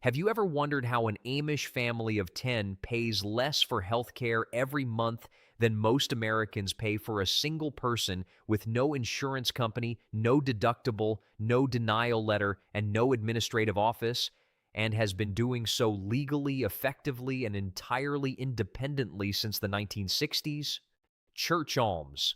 Have you ever wondered how an Amish family of 10 pays less for healthcare every month than most Americans pay for a single person with no insurance company, no deductible, no denial letter, and no administrative office, and has been doing so legally, effectively, and entirely independently since the 1960s? Church alms.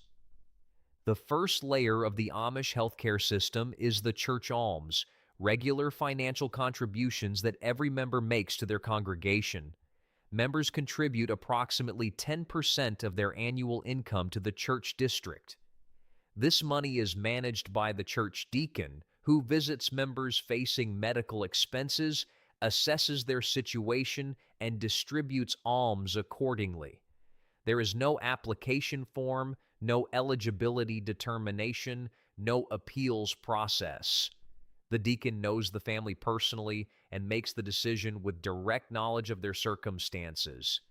The first layer of the Amish healthcare system is the church alms, regular financial contributions that every member makes to their congregation. Members contribute approximately 10% of their annual income to the church district. This money is managed by the church deacon, who visits members facing medical expenses, assesses their situation, and distributes alms accordingly. There is no application form, no eligibility determination, no appeals process. The deacon knows the family personally and makes the decision with direct knowledge of their circumstances.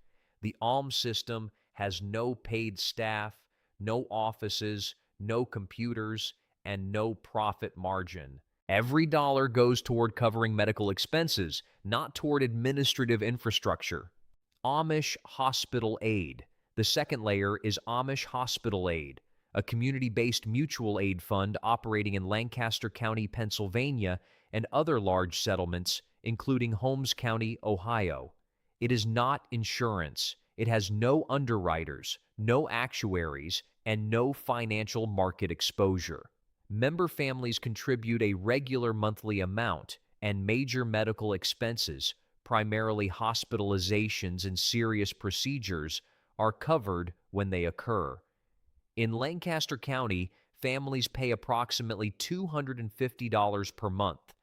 The alms system has no paid staff, no offices, no computers, and no profit margin. Every dollar goes toward covering medical expenses, not toward administrative infrastructure. Amish Hospital Aid. The second layer is Amish Hospital Aid, a community-based mutual aid fund operating in Lancaster County, Pennsylvania, and other large settlements, including Holmes County, Ohio. It is not insurance. It has no underwriters, no actuaries, and no financial market exposure. Member families contribute a regular monthly amount, and major medical expenses, primarily hospitalizations and serious procedures, are covered when they occur. In Lancaster County, families pay approximately $250 per month.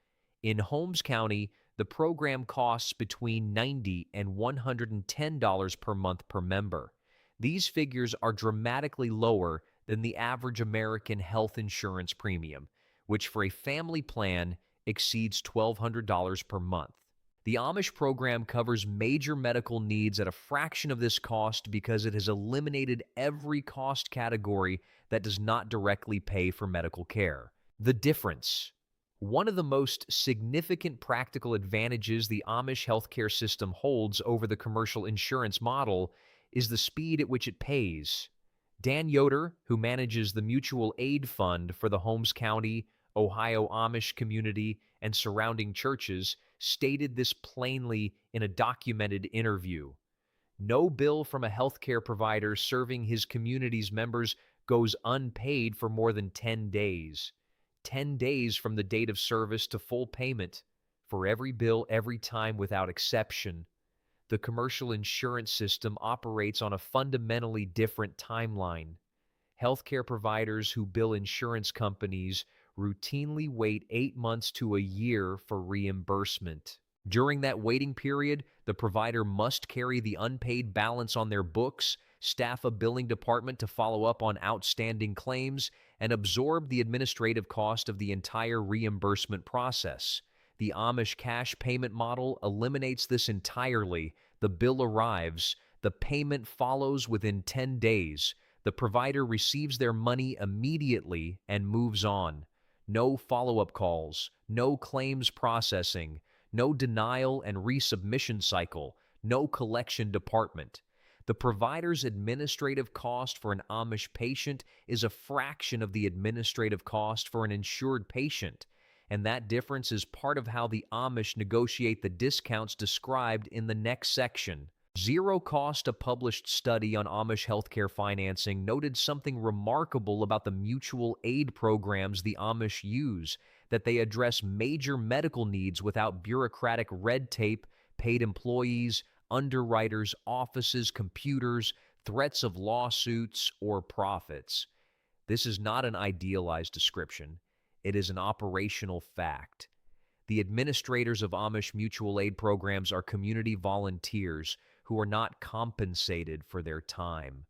In Holmes County, the program costs between $90 and $110 per month per member. These figures are dramatically lower than the average American health insurance premium, which for a family plan exceeds $1,200 per month. The Amish program covers major medical needs at a fraction of this cost because it has eliminated every cost category that does not directly pay for medical care. The difference. One of the most significant practical advantages the Amish healthcare system holds over the commercial insurance model is the speed at which it pays. Dan Yoder, who manages the mutual aid fund for the Holmes County, Ohio Amish community, and surrounding churches, stated this plainly in a documented interview. No bill from a healthcare provider serving his community's members goes unpaid for more than 10 days. 10 days from the date of service to full payment, for every bill every time without exception. The commercial insurance system operates on a fundamentally different timeline. Healthcare providers who bill insurance companies routinely wait 8 months to a year for reimbursement. During that waiting period, the provider must carry the unpaid balance on their books, staff a billing department to follow up on outstanding claims, and absorb the administrative cost of the entire reimbursement process. The Amish cash payment model eliminates this entirely. The bill arrives, the payment follows within 10 days. The provider receives their money immediately and moves on. No follow-up calls, no claims processing, no denial and resubmission cycle, no collection department. The provider's administrative cost for an Amish patient is a fraction of the administrative cost for an insured patient, and that difference is part of how the Amish negotiate the discounts described in the next section. Zero Cost, a published study on Amish healthcare financing, noted something remarkable about the mutual aid programs the Amish use, that they address major medical needs without bureaucratic red tape, paid employees, underwriters, offices, computers, threats of lawsuits, or profits. This is not an idealized description. It is an operational fact. The administrators of Amish mutual aid programs are community volunteers who are not compensated for their time.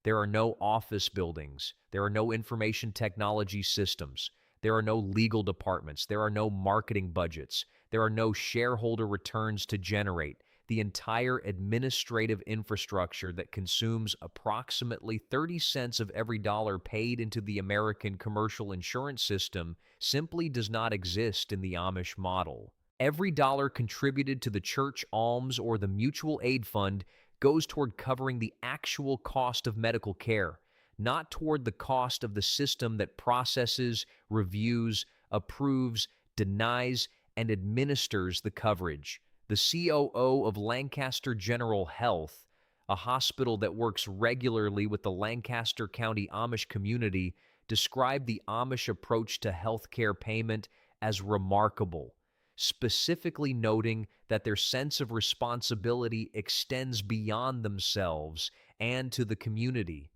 There are no office buildings. There are no information technology systems. There are no legal departments. There are no marketing budgets. There are no shareholder returns to generate. The entire administrative infrastructure that consumes approximately 30 cents of every dollar paid into the American commercial insurance system simply does not exist in the Amish model. Every dollar contributed to the church alms or the mutual aid fund goes toward covering the actual cost of medical care, not toward the cost of the system that processes, reviews, approves, denies, and administers the coverage. The COO of Lancaster General Health, a hospital that works regularly with the Lancaster County Amish community, described the Amish approach to healthcare payment as remarkable, specifically noting that their sense of responsibility extends beyond themselves and to the community.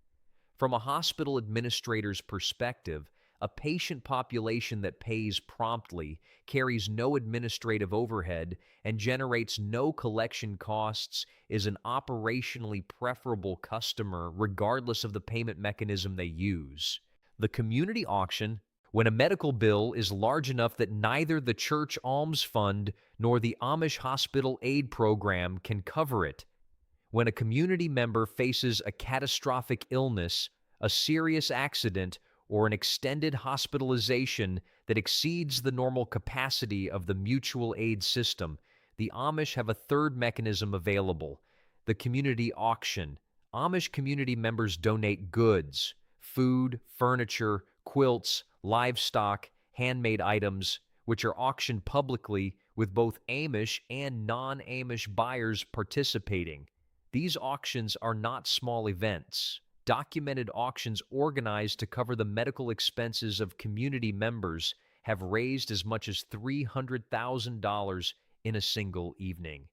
From a hospital administrator's perspective, a patient population that pays promptly, carries no administrative overhead, and generates no collection costs is an operationally preferable customer regardless of the payment mechanism they use. The community auction, when a medical bill is large enough that neither the church alms fund nor the Amish hospital aid program can cover it. When a community member faces a catastrophic illness, a serious accident, or an extended hospitalization that exceeds the normal capacity of the mutual aid system, the Amish have a third mechanism available, the community auction. Amish community members donate goods, food, furniture, quilts, livestock, handmade items, which are auctioned publicly with both Amish and non-Amish buyers participating. These auctions are not small events. Documented auctions organized to cover the medical expenses of community members have raised as much as $300,000 in a single evening.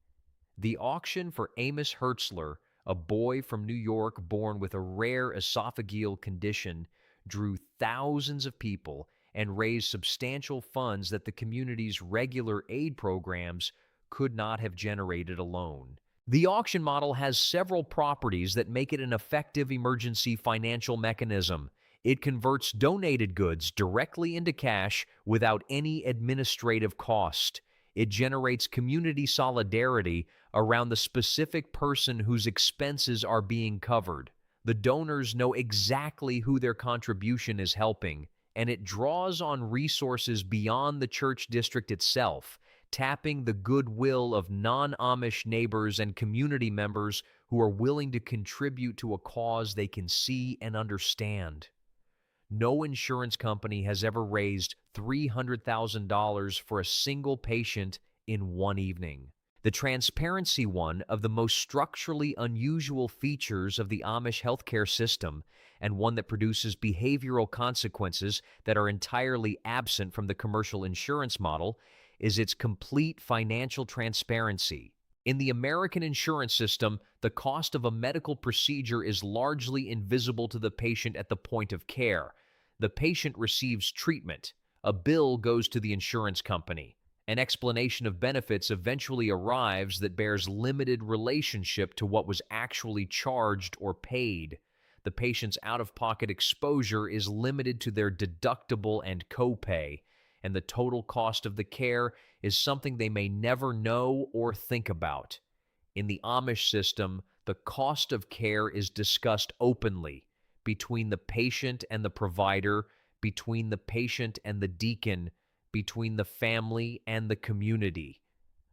The auction for Amos Hertzler, a boy from New York born with a rare esophageal condition, drew thousands of people and raised substantial funds that the community's regular aid programs could not have generated alone. The auction model has several properties that make it an effective emergency financial mechanism. It converts donated goods directly into cash without any administrative cost. It generates community solidarity around the specific person whose expenses are being covered. The donors know exactly who their contribution is helping, and it draws on resources beyond the church district itself, tapping the goodwill of non-Amish neighbors and community members who are willing to contribute to a cause they can see and understand. No insurance company has ever raised $300,000 for a single patient in one evening. The transparency, one of the most structurally unusual features of the Amish healthcare system, and one that produces behavioral consequences that are entirely absent from the commercial insurance model, is its complete financial transparency. In the American insurance system, the cost of a medical procedure is largely invisible to the patient at the point of care. The patient receives treatment. A bill goes to the insurance company. An explanation of benefits eventually arrives that bears limited relationship to what was actually charged or paid. The patient's out-of-pocket exposure is limited to their deductible and copay, and the total cost of the care is something they may never know or think about. In the Amish system, the cost of care is discussed openly between the patient and the provider, between the patient and the deacon, between the family and the community.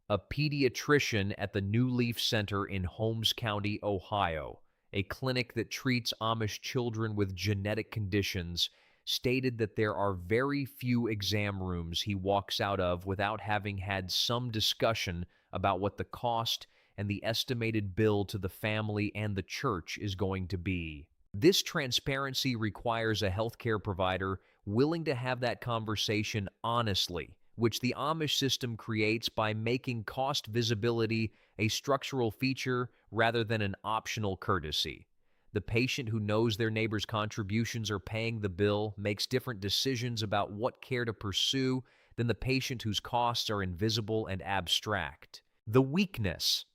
A pediatrician at the New Leaf Center in Holmes County, Ohio, a clinic that treats Amish children with genetic conditions, stated that there are very few exam rooms he walks out of without having had some discussion about what the cost and the estimated bill to the family and the church is going to be. This transparency requires a healthcare provider willing to have that conversation honestly, which the Amish system creates by making cost visibility a structural feature rather than an optional courtesy. The patient who knows their neighbor's contributions are paying the bill makes different decisions about what care to pursue than the patient whose costs are invisible and abstract. The weakness.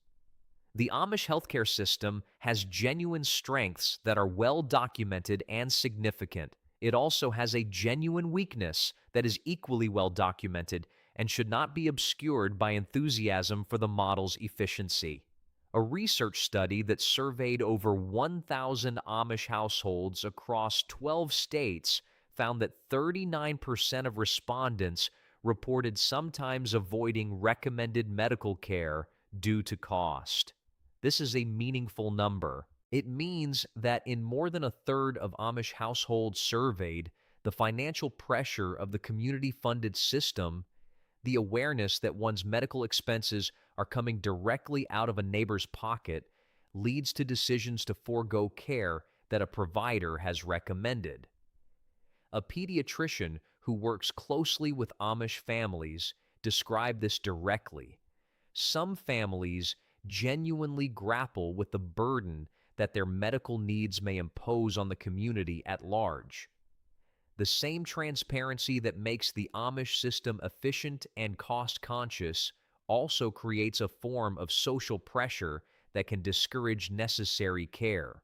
The Amish healthcare system has genuine strengths that are well documented and significant. It also has a genuine weakness that is equally well documented and should not be obscured by enthusiasm for the model's efficiency. A research study that surveyed over 1,000 Amish households across 12 states found that 39% of respondents reported sometimes avoiding recommended medical care due to cost. This is a meaningful number. It means that in more than a third of Amish households surveyed, the financial pressure of the community-funded system, the awareness that one's medical expenses are coming directly out of a neighbor's pocket, leads to decisions to forego care that a provider has recommended. A pediatrician who works closely with Amish families described this directly. Some families genuinely grapple with the burden that their medical needs may impose on the community at large. The same transparency that makes the Amish system efficient and cost-conscious also creates a form of social pressure that can discourage necessary care.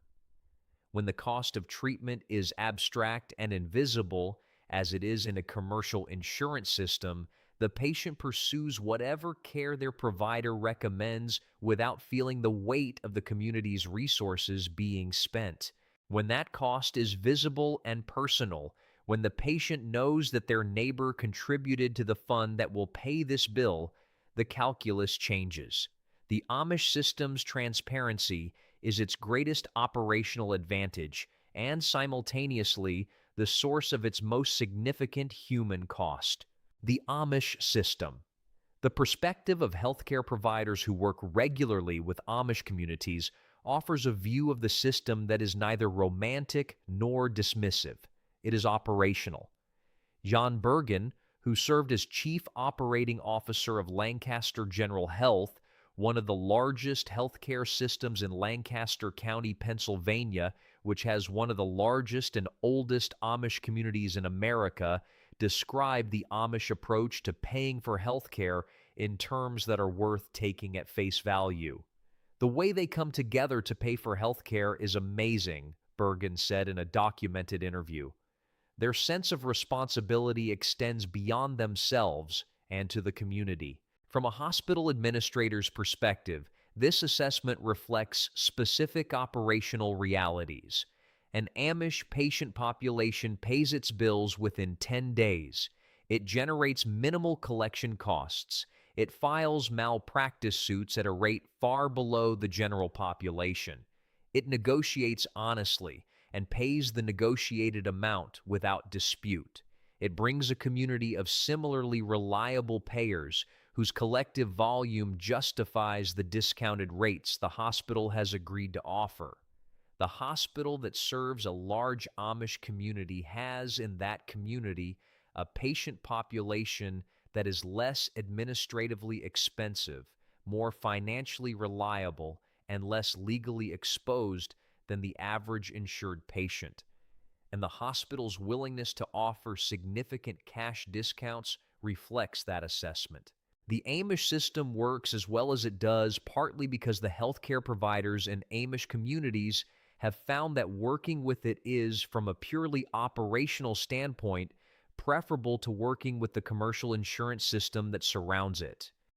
When the cost of treatment is abstract and invisible, as it is in a commercial insurance system, the patient pursues whatever care their provider recommends without feeling the weight of the community's resources being spent. When that cost is visible and personal, when the patient knows that their neighbor contributed to the fund that will pay this bill, the calculus changes. The Amish system's transparency is its greatest operational advantage and simultaneously the source of its most significant human cost. The Amish system. The perspective of healthcare providers who work regularly with Amish communities offers a view of the system that is neither romantic nor dismissive. It is operational. Jan Bergen, who served as Chief Operating Officer of Lancaster General Health, one of the largest healthcare systems in Lancaster County, Pennsylvania, which has one of the largest and oldest Amish communities in America, described the Amish approach to paying for healthcare in terms that are worth taking at face value. The way they come together to pay for healthcare is amazing, Bergen said in a documented interview. Their sense of responsibility extends beyond themselves and to the community. From a hospital administrator's perspective, this assessment reflects specific operational realities. An Amish patient population pays its bills within 10 days. It generates minimal collection costs. It files malpractice suits at a rate far below the general population. It negotiates honestly and pays the negotiated amount without dispute. It brings a community of similarly reliable payers whose collective volume justifies the discounted rates the hospital has agreed to offer. The hospital that serves a large Amish community has in that community a patient population that is less administratively expensive, more financially reliable, and less legally exposed than the average insured patient. And the hospital's willingness to offer significant cash discounts reflects that assessment. The Amish system works as well as it does partly because the healthcare providers in Amish communities have found that working with it is, from a purely operational standpoint, preferable to working with the commercial insurance system that surrounds it.